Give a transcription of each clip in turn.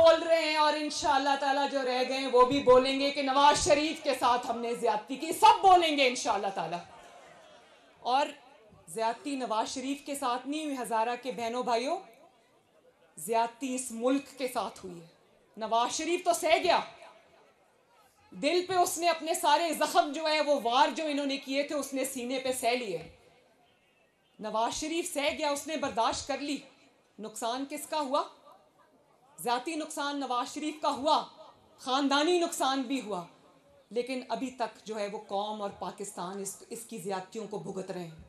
बोल रहे हैं और इंशाअल्लाह ताला जो रह गए वो भी बोलेंगे कि नवाज शरीफ के साथ हमने ज्यादती की, सब बोलेंगे इंशाअल्लाह ताला। और ज्यादती नवाज शरीफ के साथ नहीं हुई हज़ारा के बहनों भाइयों, ज्यादती इस मुल्क के साथ हुई है। नवाज शरीफ तो सह गया, दिल पे उसने अपने सारे जख्म जो है वो वार जो इन्होंने किए थे उसने सीने पे सह लिए। नवाज शरीफ सह गया, उसने बर्दाश्त कर ली। नुकसान किसका हुआ? ज़ाती नुकसान नवाज शरीफ का हुआ, ख़ानदानी नुकसान भी हुआ, लेकिन अभी तक जो है वो कौम और पाकिस्तान इसकी ज़्यादतियों को भुगत रहे हैं।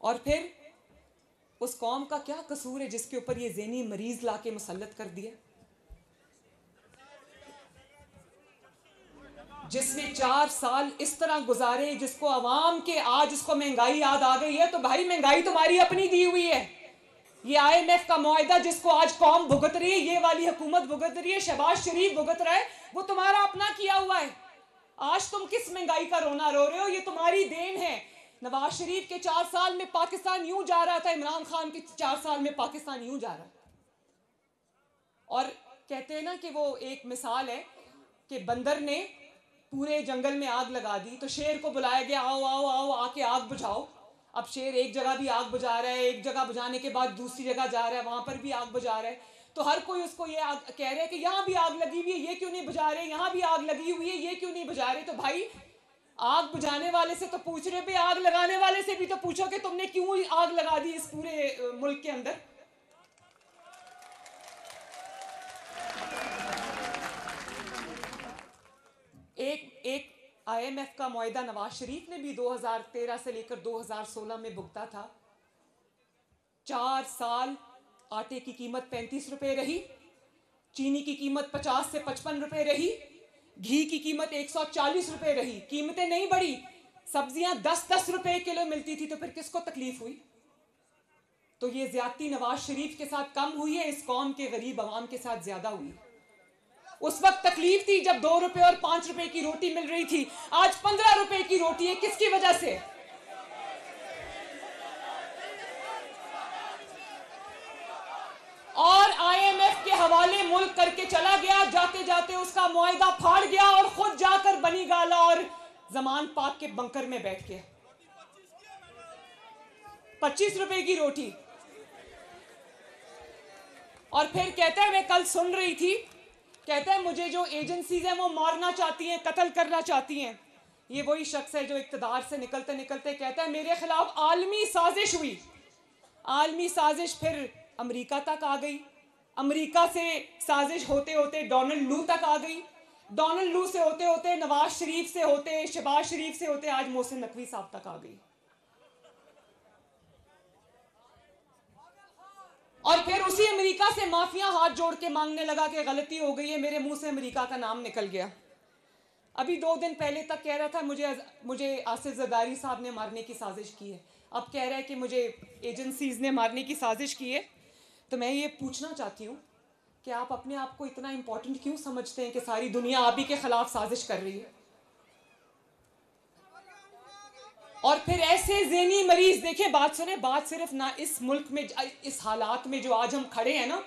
और फिर उस कौम का क्या कसूर है जिसके ऊपर ये ज़हनी मरीज लाके मुसल्लत कर दिया, जिसने 4 साल इस तरह गुजारे, जिसको अवाम के आज उसको महंगाई याद आ गई है। तो भाई महंगाई तुम्हारी अपनी दी हुई है। ये IMF का मुआहदा जिसको आज कौम भुगत रही है, ये वाली हुकूमत भुगत रही है, शहबाज शरीफ भुगत रहा है, वो तुम्हारा अपना किया हुआ है। आज तुम किस महंगाई का रोना रो रहे हो? ये तुम्हारी देन है। नवाज शरीफ के 4 साल में पाकिस्तान यूं जा रहा था, इमरान खान के 4 साल में पाकिस्तान यूं जा रहा है। और कहते हैं ना कि वो एक मिसाल है कि बंदर ने पूरे जंगल में आग लगा दी, तो शेर को बुलाया गया, आओ आओ आओ आके आग बुझाओ। अब शेर एक जगह भी आग बुझा रहा है, एक जगह बुझाने के बाद दूसरी जगह जा रहा है, वहां पर भी आग बुझा रहा है। तो हर कोई उसको ये कह रहा है कि यहाँ भी आग लगी हुई है, ये क्यों नहीं बुझा रहे, यहाँ भी आग लगी हुई है, ये क्यों नहीं बुझा रहे। तो भाई आग बुझाने वाले से तो पूछ रहे, भाई आग लगाने वाले से भी तो पूछो कि तुमने क्यों आग लगा दी इस पूरे मुल्क के अंदर। एक IMF का मुआहदा नवाज शरीफ ने भी 2013 से लेकर 2016 में भुगता था। 4 साल आटे की कीमत 35 रुपए रही, चीनी की कीमत 50 से 55 रुपए रही, घी की कीमत 140 रुपए रही। कीमतें नहीं बढ़ी, सब्जियां 10-10 रुपए किलो मिलती थी। तो फिर किसको तकलीफ हुई? तो ये ज्यादती नवाज शरीफ के साथ कम हुई है, इस कौम के गरीब अवाम के साथ ज्यादा हुई। उस वक्त तकलीफ थी जब 2 रुपए और 5 रुपए की रोटी मिल रही थी, आज 15 रुपए की रोटी है। किसकी वजह से? और IMF के हवाले मुल्क करके चला गया, जाते जाते उसका मुआहदा फाड़ गया और खुद जाकर बनी गाला और जमान पाक के बंकर में बैठ गया। 25 रुपए की रोटी। और फिर कहता है, मैं कल सुन रही थी, कहता है मुझे जो एजेंसीज हैं वो मारना चाहती हैं, कत्ल करना चाहती हैं। ये वही शख्स है जो इक्तदार से निकलते निकलते कहता है मेरे खिलाफ आलमी साजिश हुई। आलमी साजिश फिर अमेरिका तक आ गई, अमेरिका से साजिश होते होते डोनाल्ड लू तक आ गई, डोनाल्ड लू से होते होते नवाज शरीफ से होते, शहबाज शरीफ से होते आज मोहसिन नकवी साहब तक आ गई। और फिर उसी अमेरिका से माफिया हाथ जोड़ के मांगने लगा कि गलती हो गई है, मेरे मुंह से अमेरिका का नाम निकल गया। अभी 2 दिन पहले तक कह रहा था मुझे आसिफ जरदारी साहब ने मारने की साजिश की है, अब कह रहा है कि मुझे एजेंसीज ने मारने की साजिश की है। तो मैं ये पूछना चाहती हूँ कि आप अपने आप को इतना इंपॉर्टेंट क्यों समझते हैं कि सारी दुनिया आप ही के खिलाफ साजिश कर रही है? और फिर ऐसे ज़हनी मरीज, देखिए बात सुने, बात सिर्फ ना इस मुल्क में इस हालात में जो आज हम खड़े हैं ना,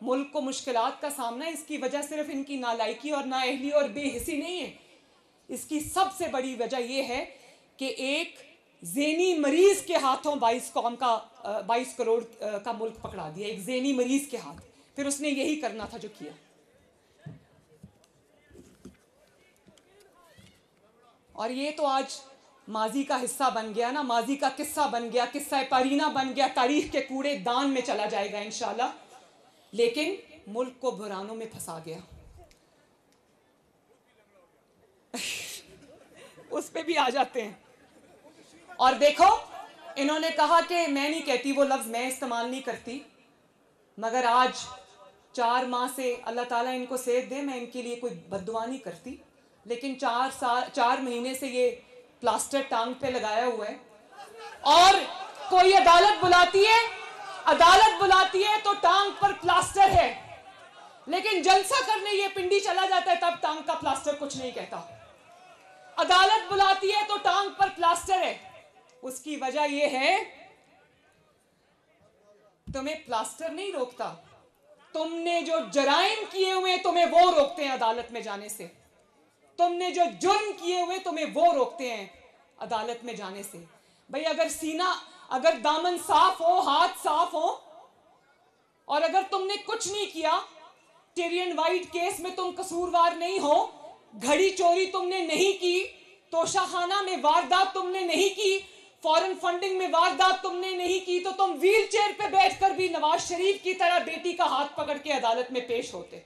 मुल्क को मुश्किलात का सामना है, इसकी वजह सिर्फ इनकी नालायकी और नाअहली और बेहिसी नहीं है। इसकी सबसे बड़ी वजह यह है कि एक ज़हनी मरीज के हाथों 22 करोड़ का मुल्क पकड़ा दिया, एक ज़हनी मरीज के हाथ। फिर उसने यही करना था जो किया। और ये तो आज माजी का हिस्सा बन गया ना, माजी का किस्सा बन गया, किस्सा पारीना बन गया, तारीख के कूड़े दान में चला जाएगा इंशाल्लाह। लेकिन मुल्क को बुरानों में फंसा गया। उस पे भी आ जाते हैं। और देखो, इन्होंने कहा कि मैं नहीं कहती, वो लफ्ज मैं इस्तेमाल नहीं करती, मगर आज 4 माह से अल्लाह ताला इनको सेहत दे, मैं इनके लिए कोई बद्दुआ नहीं करती, लेकिन 4 महीने से ये प्लास्टर टांग पे लगाया हुआ है। और कोई अदालत बुलाती है तो टांग पर प्लास्टर है, लेकिन जलसा करने ये पिंडी चला जाता है तब टांग का प्लास्टर कुछ नहीं कहता। अदालत बुलाती है तो टांग पर प्लास्टर है। उसकी वजह यह है तुम्हें प्लास्टर नहीं रोकता, तुमने जो जराइम किए हुए तुम्हें वो रोकते हैं अदालत में जाने से। तुमने जो जुर्म किए हुए तुम्हें वो रोकते हैं अदालत में जाने से। भाई अगर सीना, अगर दामन साफ हो, हाथ साफ हो, और अगर तुमने कुछ नहीं किया, टिरियन वाइट केस में तुम कसूरवार नहीं हो, घड़ी चोरी तुमने नहीं की, तोशाखाना में वारदात तुमने नहीं की, फॉरेन फंडिंग में वारदात तुमने नहीं की, तो तुम व्हील चेयर पे बैठकर भी नवाज शरीफ की तरह बेटी का हाथ पकड़ के अदालत में पेश होते।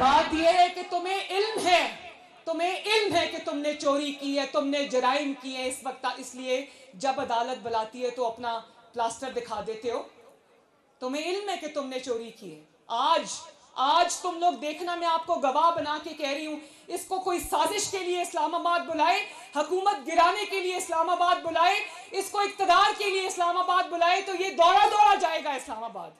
बात यह है कि तुम्हें इल्म है कि तुमने चोरी की है, तुमने जराइम किए हैं इस वक्त, इसलिए जब अदालत बुलाती है तो अपना प्लास्टर दिखा देते हो। तुम्हें इल्म है कि तुमने चोरी की है। आज तुम लोग देखना, मैं आपको गवाह बना के कह रही हूं, इसको कोई साजिश के लिए इस्लामाबाद बुलाए, हुकूमत गिराने के लिए इस्लामाबाद बुलाए, इसको इक्तदार के लिए इस्लामाबाद बुलाए, तो ये दौड़ा दौड़ा जाएगा इस्लामाबाद।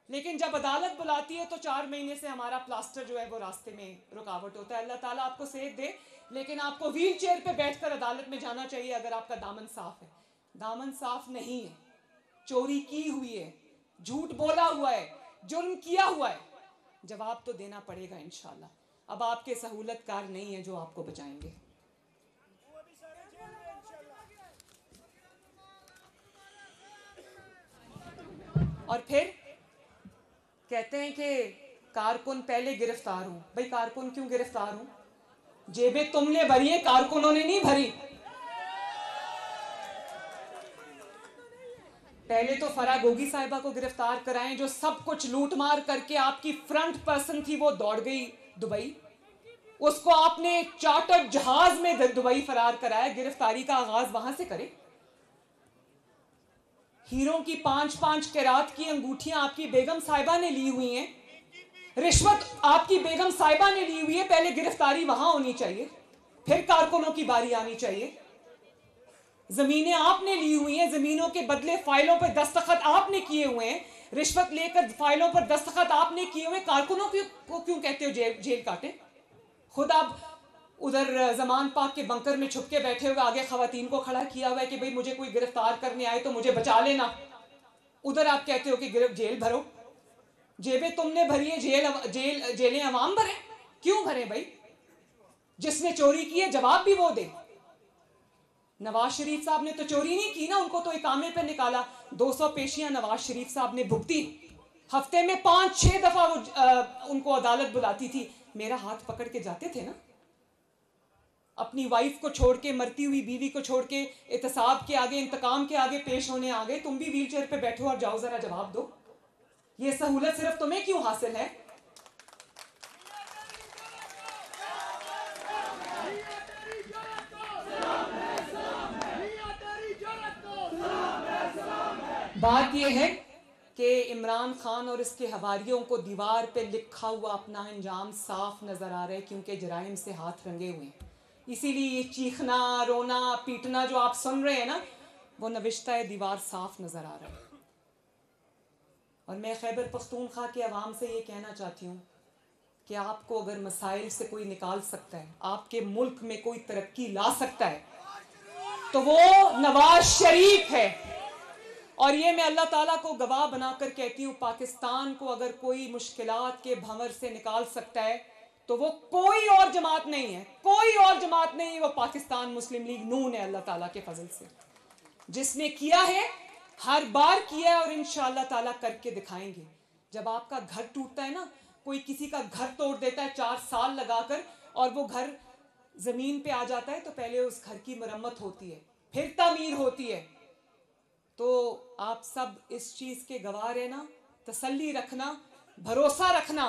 लेकिन जब अदालत बुलाती है तो 4 महीने से हमारा प्लास्टर जो है वो रास्ते में रुकावट होता है। अल्लाह ताला आपको सेहत दे, लेकिन आपको व्हील चेयर पे बैठकर अदालत में जाना चाहिए अगर आपका दामन साफ है। दामन साफ नहीं है, चोरी की हुई है, झूठ बोला हुआ है, जुर्म किया हुआ है, जवाब तो देना पड़ेगा इंशाल्लाह। अब आपके सहूलतकार नहीं है जो आपको बचाएंगे। और फिर कहते हैं कि कारकुन पहले गिरफ्तार हूं। भाई कारकुन क्यों गिरफ्तार हूं? जेबें तुमने भरी है, कारकुनों ने नहीं भरी। पहले तो फराह गोगी साहिबा को गिरफ्तार कराएं, जो सब कुछ लूट मार करके आपकी फ्रंट पर्सन थी, वो दौड़ गई दुबई। उसको आपने चार्टर्ड जहाज में दुबई फरार कराया, गिरफ्तारी का आगाज वहां से करें। हीरों की 5-5 कैरात की अंगूठियां आपकी बेगम साहिबा ने ली हुई हैं, रिश्वत आपकी बेगम साहिबा ने ली हुई है, पहले गिरफ्तारी वहां होनी चाहिए, फिर कारकुनों की बारी आनी चाहिए। जमीनें आपने ली हुई हैं, जमीनों के बदले फाइलों पर दस्तखत आपने किए हुए हैं, रिश्वत लेकर फाइलों पर दस्तखत आपने किए हुए, कारकुनों को क्यों कहते हो जेल काटे? खुद आप उधर जमान पाक के बंकर में छुप के बैठे हुए, आगे खवातीन को खड़ा किया हुआ है कि भाई मुझे कोई गिरफ्तार करने आए तो मुझे बचा लेना। उधर आप कहते हो कि जेल भरो। जेबें तुमने भरी है, जेलें अवाम भरे। क्यों भरे भाई? जिसने चोरी की है जवाब भी वो दे। नवाज शरीफ साहब ने तो चोरी नहीं की ना, उनको तो इकामे पे निकाला। 200 पेशियां नवाज शरीफ साहब ने भुगती। हफ्ते में 5-6 दफा उनको अदालत बुलाती थी। मेरा हाथ पकड़ के जाते थे ना। अपनी वाइफ को छोड़ के, मरती हुई बीवी को छोड़ के एहतसाब के आगे, इंतकाम के आगे पेश होने आ गए। तुम भी व्हील चेयर पे बैठो और जाओ, जरा जवाब दो। ये सहूलत सिर्फ तुम्हें क्यों हासिल है? बात यह है कि इमरान खान और इसके हवारियों को दीवार पे लिखा हुआ अपना अंजाम साफ नजर आ रहा है, क्योंकि जराइम से हाथ रंगे हुए हैं। इसीलिए ये चीखना, रोना, पीटना जो आप सुन रहे हैं ना, वो नविश्ता है, दीवार साफ नजर आ रहा है। और मैं खैबर पख्तूनख्वा के अवाम से ये कहना चाहती हूँ कि आपको अगर मसाइल से कोई निकाल सकता है, आपके मुल्क में कोई तरक्की ला सकता है, तो वो नवाज शरीफ है। और ये मैं अल्लाह ताला को गवाह बनाकर कहती हूँ, पाकिस्तान को अगर कोई मुश्किलात के भंवर से निकाल सकता है तो वो कोई और जमात नहीं है, कोई और जमात नहीं है, वो पाकिस्तान मुस्लिम लीग नून है। अल्लाह ताला के फजल से जिसने किया है, हर बार किया है और इंशाअल्लाह ताला करके दिखाएंगे। जब आपका घर टूटता है ना, कोई किसी का घर तोड़ देता है 4 साल लगाकर, और वो घर जमीन पे आ जाता है, तो पहले उस घर की मरम्मत होती है, फिर तामीर होती है। तो आप सब इस चीज के गवाह रहना, तसल्ली रखना, भरोसा रखना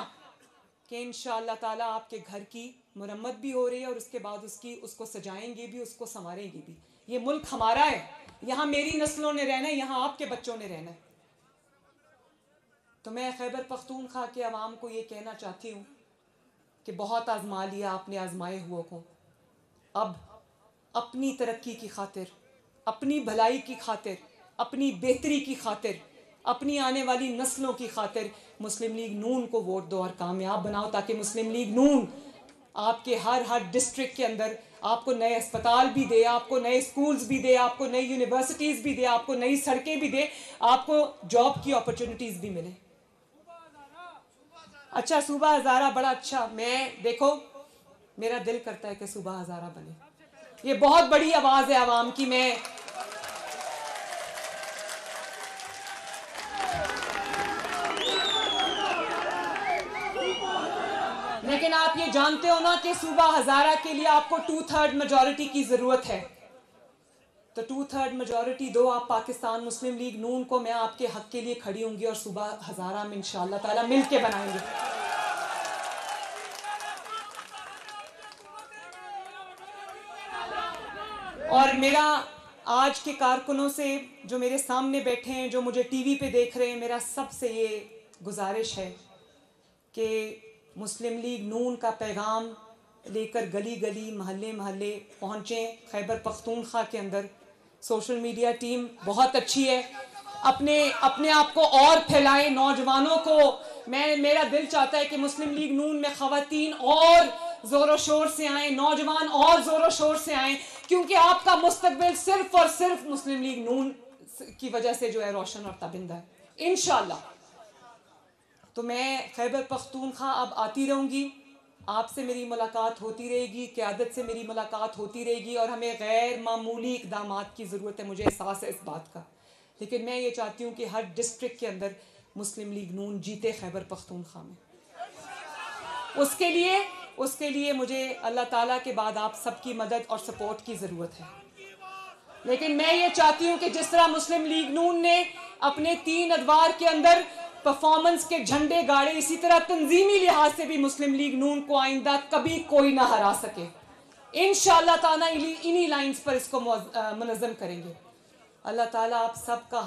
कि इंशाअल्लाह ताला आपके घर की मुरम्मत भी हो रही है, और उसके बाद उसको सजाएंगे भी, उसको संवारेंगे भी। ये मुल्क हमारा है, यहाँ मेरी नस्लों ने रहना है, यहाँ आपके बच्चों ने रहना है। तो मैं खैबर पख्तूनख्वा के अवाम को ये कहना चाहती हूँ कि बहुत आजमा लिया आपने आजमाए हुओं को। अब अपनी तरक्की की खातिर, अपनी भलाई की खातिर, अपनी बेहतरी की खातिर अपनी आने वाली नस्लों की खातिर मुस्लिम लीग नून को वोट दो और कामयाब बनाओ, ताकि मुस्लिम लीग नून आपके हर डिस्ट्रिक्ट के अंदर आपको नए अस्पताल भी दे, आपको नए स्कूल्स भी दे, आपको नई यूनिवर्सिटीज़ भी दे, आपको नई सड़कें भी दे, आपको जॉब की अपॉर्चुनिटीज़ भी मिले। अच्छा, सूबा हज़ारा बड़ा अच्छा, मैं देखो मेरा दिल करता है कि सूबा हज़ारा बने। ये बहुत बड़ी आवाज़ है आवाम की। मैं लेकिन आप ये जानते हो ना कि सूबा हज़ारा के लिए आपको 2/3 मेजॉरिटी की ज़रूरत है। तो 2/3 मेजॉरिटी दो आप पाकिस्तान मुस्लिम लीग नून को, मैं आपके हक के लिए खड़ी होंगी और सूबा हज़ारा में इंशाअल्लाह ताला मिल के बनाएंगे। और मेरा आज के कारकुनों से जो मेरे सामने बैठे हैं, जो मुझे टीवी पे देख रहे हैं, मेरा सबसे ये गुजारिश है कि मुस्लिम लीग नून का पैगाम लेकर गली गली महल्ले महल्ले पहुँचें। खैबर पख्तूनख्वा के अंदर सोशल मीडिया टीम बहुत अच्छी है, अपने आप को और फैलाएं। नौजवानों को मेरा दिल चाहता है कि मुस्लिम लीग नून में ख़वातीन और ज़ोरों शोर से आएँ, नौजवान और ज़ोरों शोर से आएँ, क्योंकि आपका मुस्तकबिल सिर्फ और सिर्फ मुस्लिम लीग नून की वजह से जो है रोशन और ताबिंदा है इंशाअल्लाह। तो मैं खैबर पख्तूनख्वा अब आती रहूँगी, आपसे मेरी मुलाकात होती रहेगी, क़यादत से मेरी मुलाकात होती रहेगी, और हमें गैर मामूली इक़दामात की ज़रूरत है, मुझे एहसास है इस बात का। लेकिन मैं ये चाहती हूँ कि हर डिस्ट्रिक्ट के अंदर मुस्लिम लीग नून जीते खैबर पख्तूनख्वा में। उसके लिए मुझे अल्लाह ताला के बाद आप सबकी मदद और सपोर्ट की ज़रूरत है। लेकिन मैं ये चाहती हूँ कि जिस तरह मुस्लिम लीग नून ने अपने 3 अदवार के अंदर परफॉर्मेंस के झंडे गाड़े, इसी तरह तंजीमी लिहाज से भी मुस्लिम लीग नून को आइंदा कभी कोई ना हरा सके। इंशाअल्लाह ताला इन्हीं लाइंस पर इसको मुनज़्ज़म करेंगे। अल्लाह ताला आप सबका